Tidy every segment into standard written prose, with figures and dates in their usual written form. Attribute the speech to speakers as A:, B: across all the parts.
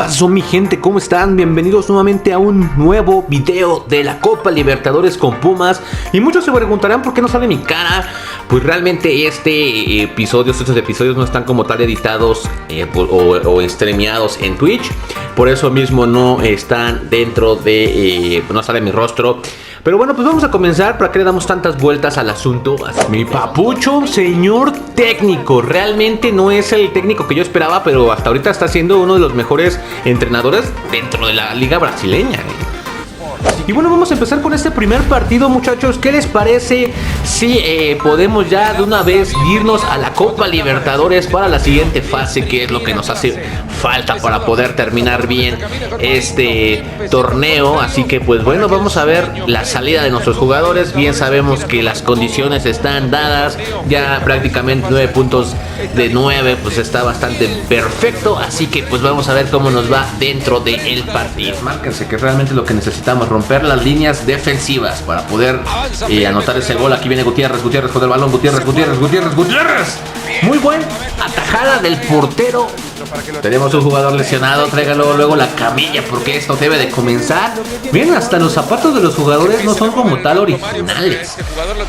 A: pasó, mi gente? ¿Cómo están? Bienvenidos nuevamente a un nuevo video de la Copa Libertadores con Pumas. Y muchos se preguntarán por qué no sale mi cara. Pues realmente estos episodios no están como tal editados o streameados en Twitch. Por eso mismo no están dentro de... no sale mi rostro. Pero bueno, pues vamos a comenzar. ¿Para qué le damos tantas vueltas al asunto? Mi papucho, señor técnico. Realmente no es el técnico que yo esperaba, pero hasta ahorita está siendo uno de los mejores entrenadores dentro de la liga brasileña. Y bueno, vamos a empezar con este primer partido, muchachos. ¿Qué les parece si podemos ya de una vez irnos a la Copa Libertadores para la siguiente fase, que es lo que nos hace falta para poder terminar bien este torneo? Así que pues bueno, vamos a ver la salida de nuestros jugadores. Bien sabemos que las condiciones están dadas, ya prácticamente 9 puntos de 9, pues está bastante perfecto. Así que pues vamos a ver cómo nos va dentro del partido. Márquense que realmente lo que necesitamos, romper las líneas defensivas para poder anotar ese gol. Aquí viene Gutiérrez con el balón. Gutiérrez. Muy buen atajada del portero. Tenemos un jugador lesionado, tráigalo luego la camilla, porque esto debe de comenzar. Miren, hasta los zapatos de los jugadores no son como tal originales.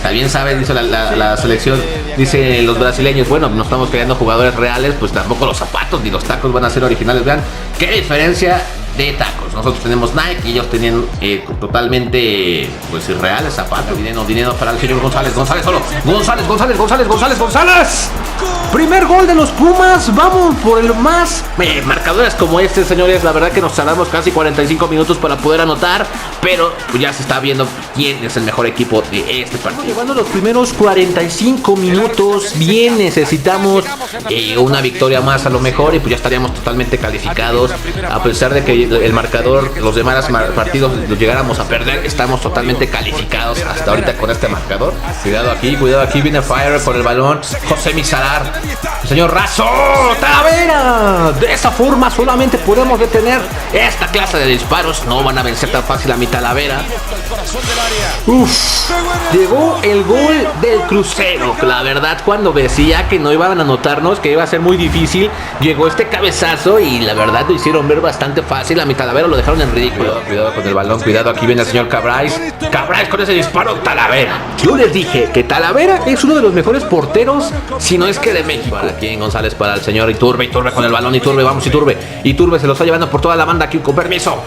A: También saben, dice la selección, dice los brasileños, bueno, no estamos creando jugadores reales, pues tampoco los zapatos ni los tacos van a ser originales. Vean qué diferencia de tacos. Nosotros tenemos Nike y ellos tenían totalmente pues irreales zapatos. Dinero para el señor González solo. González. Primer gol de los Pumas. Vamos por el más. Marcadores como este, señores, la verdad que nos tardamos casi 45 minutos para poder anotar, pero pues ya se está viendo quién es el mejor equipo de este partido. Llevando los primeros 45 minutos, bien necesitamos una victoria más a lo mejor, y pues ya estaríamos totalmente calificados. A pesar de que el marcador, los demás partidos los llegáramos a perder, estamos totalmente calificados hasta ahorita con este marcador. Cuidado aquí, viene Fire por el balón. José Misalar, el señor Razo, Talavera. De esa forma solamente podemos detener esta clase de disparos. No van a vencer tan fácil a mi Talavera. Llegó el gol del Cruzeiro. La verdad, cuando decía que no iban a anotarnos, que iba a ser muy difícil, llegó este cabezazo y la verdad lo hicieron ver bastante fácil. A mi Talavera lo dejaron en ridículo. Cuidado con el balón, cuidado, aquí viene el señor Cabrais con ese disparo. Talavera. Yo les dije que Talavera es uno de los mejores porteros, si no es que de México. Aquí en González para el señor Iturbe con el balón. Iturbe se lo está llevando por toda la banda aquí con permiso.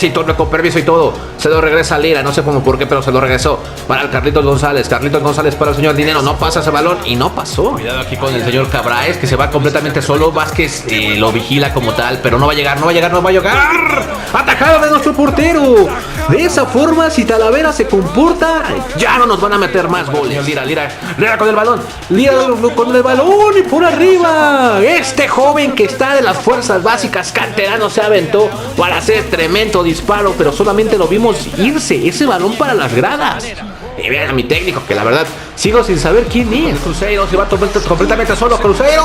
A: Iturbe con permiso y todo. Se lo regresa a Lira, no sé cómo por qué, pero se lo regresó para el Carlitos González para el señor Dinero. No pasa ese balón y no pasó. Cuidado aquí con el señor Cabrais, que se va completamente solo. Vázquez lo vigila como tal, pero no va a llegar. Atajada de nuestro portero. De esa forma, si Talavera se comporta, ya no nos van a meter más goles. Lira con el balón. Lira con el balón y por arriba. Este joven que está de las fuerzas básicas, canterano, se aventó para hacer tremendo disparo, pero solamente lo vimos irse ese balón para las gradas. Y vean a mi técnico, que la verdad sigo sin saber quién es. El Cruzeiro se va completamente solo. Cruzeiro.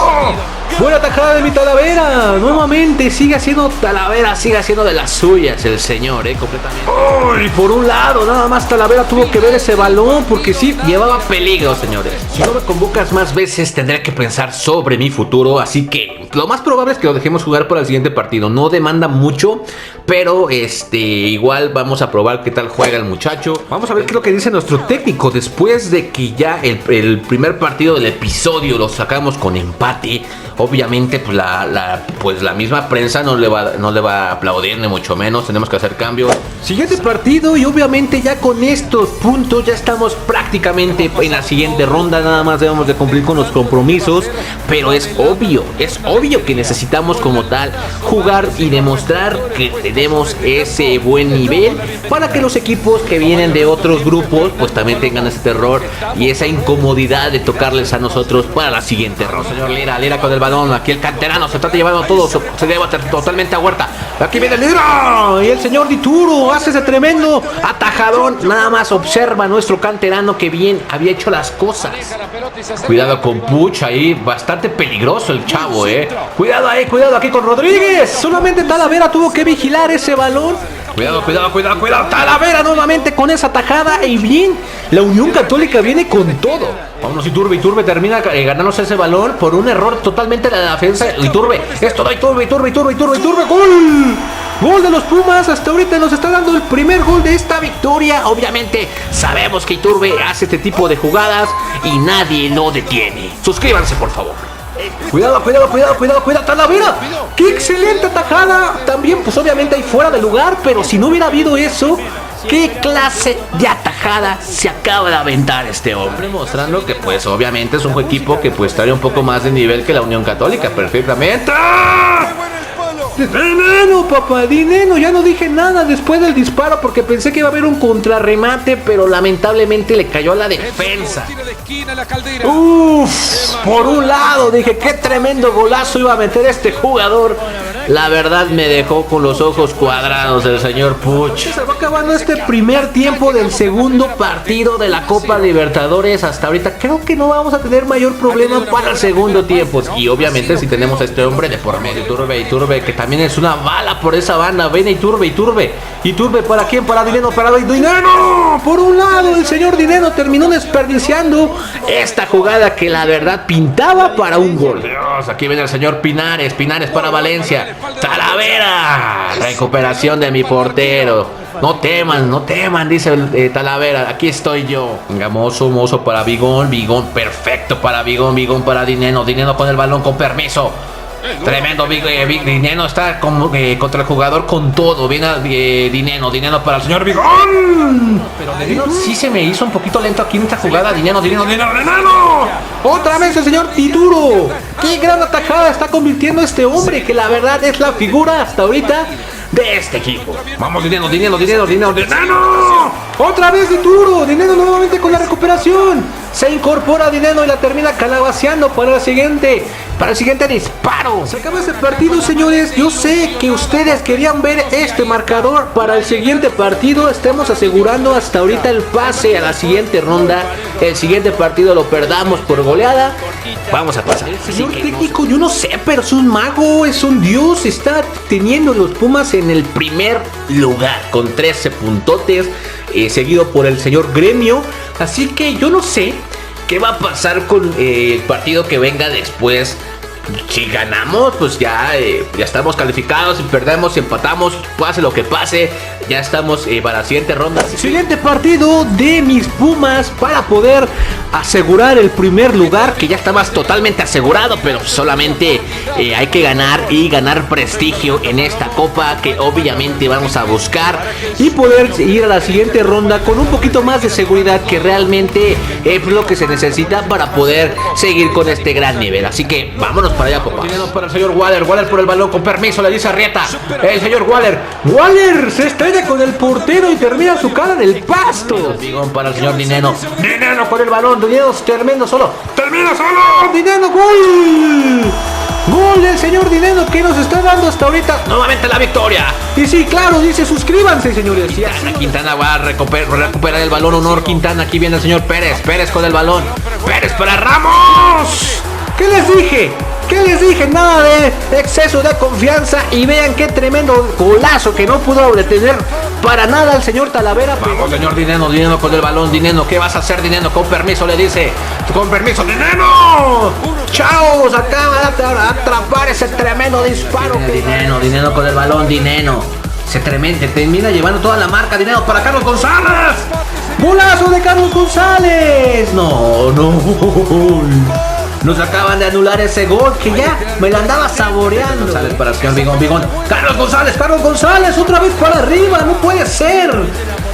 A: Buena tajada de mi Talavera. Nuevamente sigue haciendo Talavera, sigue haciendo de las suyas el señor, completamente. Uy, por un lado, nada más Talavera tuvo que ver ese balón, porque sí, llevaba peligro, señores. Si no me convocas más veces, tendré que pensar sobre mi futuro, así que lo más probable es que lo dejemos jugar para el siguiente partido. No demanda mucho, pero igual vamos a probar qué tal juega el muchacho. Vamos a ver qué es lo que dice nuestro técnico después de que ya el primer partido del episodio lo sacamos con empate. Obviamente pues la misma prensa no le va a aplaudir, ni mucho menos. Tenemos que hacer cambios. Siguiente partido, y obviamente ya con estos puntos ya estamos prácticamente en la siguiente ronda. Nada más debemos de cumplir con los compromisos, pero es obvio que necesitamos como tal jugar y demostrar que tenemos ese buen nivel para que los equipos que vienen de otros grupos pues también tengan ese terror y esa incomodidad de tocarles a nosotros para la siguiente ronda. Señor Lira con el balón. Aquí el canterano se está llevando todo, se lleva totalmente a Huerta. Aquí viene el Lira y el señor Dituro hace ese tremendo atajadón. Nada más observa a nuestro canterano que bien había hecho las cosas. Cuidado con Puch ahí, bastante peligroso el chavo, Cuidado aquí con Rodríguez. Solamente Talavera tuvo que vigilar ese balón. Cuidado. Talavera nuevamente con esa tajada. Y bien, la Unión Católica viene con todo. Vámonos, Iturbe termina ganándose ese balón por un error totalmente de la defensa. Iturbe, ¡gol! Gol de los Pumas, hasta ahorita nos está dando el primer gol de esta victoria. Obviamente sabemos que Iturbe hace este tipo de jugadas y nadie lo detiene. Suscríbanse, por favor. Cuidado, Talavera. ¡Qué excelente atajada! También, pues obviamente ahí fuera de lugar, pero si no hubiera habido eso, ¿qué clase de atajada se acaba de aventar este hombre? Mostrando que pues obviamente es un equipo que pues trae un poco más de nivel que la Unión Católica, perfectamente. Dineno, papá, Dineno, ya no dije nada después del disparo porque pensé que iba a haber un contrarremate, pero lamentablemente le cayó a la defensa. Uff, por un lado dije qué tremendo golazo iba a meter este jugador. La verdad me dejó con los ojos cuadrados el señor Puch. Se va acabando este primer tiempo del segundo partido de la Copa Libertadores. Hasta ahorita creo que no vamos a tener mayor problema para el segundo tiempo. Y obviamente si tenemos a este hombre de por medio, Iturbe, que también es una bala por esa banda. Ven Iturbe, ¿para quién? Para Dineno, Dineno. Por un lado el señor Dineno terminó desperdiciando esta jugada que la verdad pintaba para un gol. Dios, aquí viene el señor Pinares para Valencia. Talavera, recuperación de mi portero. No teman, dice Talavera. Aquí estoy yo. Venga, mozo para Vigón, perfecto para Vigón para Dineno con el balón con permiso. Tremendo, Dineno está contra el jugador con todo. Viene Dineno para el señor Vigón. Pero Dineno sí se me hizo un poquito lento aquí en esta jugada. Dineno. Otra vez el señor Tituro. Qué gran atajada está convirtiendo este hombre, que la verdad es la figura hasta ahorita de este equipo. Vamos, Dineno. Otra vez Tituro. Dineno nuevamente con la recuperación. Se incorpora Dineno y la termina calabaceando para el siguiente disparo. Se acaba este partido, señores. Yo sé que ustedes querían ver este marcador para el siguiente partido. Estamos asegurando hasta ahorita el pase a la siguiente ronda. El siguiente partido lo perdamos por goleada, vamos a pasar. El señor técnico, yo no sé, pero es un mago, es un dios. Está teniendo los Pumas en el primer lugar con 13 puntotes, seguido por el señor Gremio. Así que yo no sé qué va a pasar con el partido que venga después. Si ganamos, pues ya estamos calificados. Si perdemos, si empatamos, pase lo que pase, ya estamos para la siguiente ronda. Siguiente partido de mis Pumas para poder asegurar el primer lugar, que ya está más totalmente asegurado, pero solamente hay que ganar y ganar prestigio en esta copa que obviamente vamos a buscar y poder ir a la siguiente ronda con un poquito más de seguridad, que realmente es lo que se necesita para poder seguir con este gran nivel. Así que vámonos para allá, papá. Para el señor Waller por el balón con permiso, le dice Arrieta. El señor Waller se estrella con el portero y termina su cara del pasto. Bigón para el señor Dineno con el balón. Dineno termina solo. Dineno, gol del señor Dineno, que nos está dando hasta ahorita nuevamente la victoria. Y sí, claro, dice suscríbanse, señores. Quintana va a recuperar el balón. Honor Quintana. Aquí viene el señor Pérez con el balón. Pérez para Ramos. ¿Qué les dije? Nada de exceso de confianza. Y vean qué tremendo golazo que no pudo detener para nada el señor Talavera. Vamos, señor Dineno con el balón. Dineno, ¿qué vas a hacer, Dineno? Con permiso, le dice. Con permiso, Dineno. Chao, se acaba de atrapar ese tremendo disparo. Dineno con el balón. Dineno se termina llevando toda la marca. Dineno para Carlos González. Golazo de Carlos González. No. Nos acaban de anular ese gol que ya me lo andaba saboreando. González para el señor Vigón. Carlos González, otra vez para arriba, no puede ser.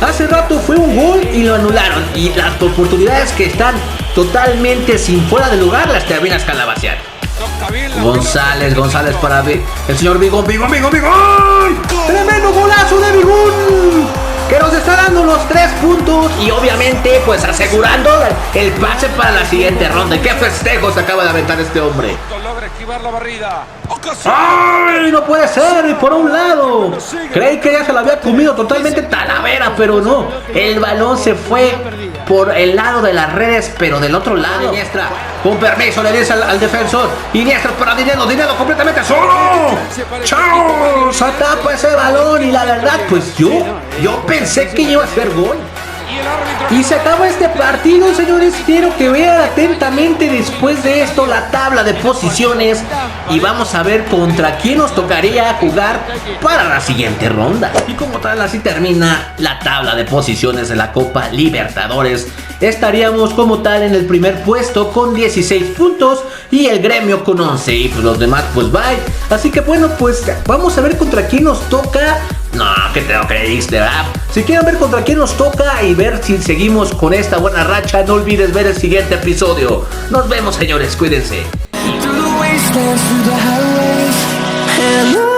A: Hace rato fue un gol y lo anularon. Y las oportunidades que están totalmente sin fuera de lugar las terminas calabaceando. González para el señor Vigón. Tremendo golazo de Vigón, que nos está dando los 3 puntos y obviamente pues asegurando el pase para la siguiente ronda. ¿Qué festejo se acaba de aventar este hombre? ¡Ay, no puede ser! Y por un lado creí que ya se lo había comido totalmente Talavera, pero no. El balón se fue por el lado de las redes, pero del otro lado. Iniestra, con permiso, le dice al defensor. Iniestra para Dineno completamente solo. ¡Chao! Se tapa ese balón y la verdad, pues yo pensé que iba a ser gol. Y se acaba este partido, señores. Quiero que vean atentamente después de esto la tabla de posiciones. y vamos a ver contra quién nos tocaría jugar para la siguiente ronda. Y como tal, así termina la tabla de posiciones de la Copa Libertadores. Estaríamos como tal en el primer puesto con 16 puntos y el Gremio con 11, y pues los demás pues bye. Así que bueno, pues vamos a ver contra quién nos toca. No, que te lo creíste, ¿verdad? Si quieren ver contra quién nos toca y ver si seguimos con esta buena racha, no olvides ver el siguiente episodio. Nos vemos, señores, cuídense.
B: Through the wastelands, through the highways, and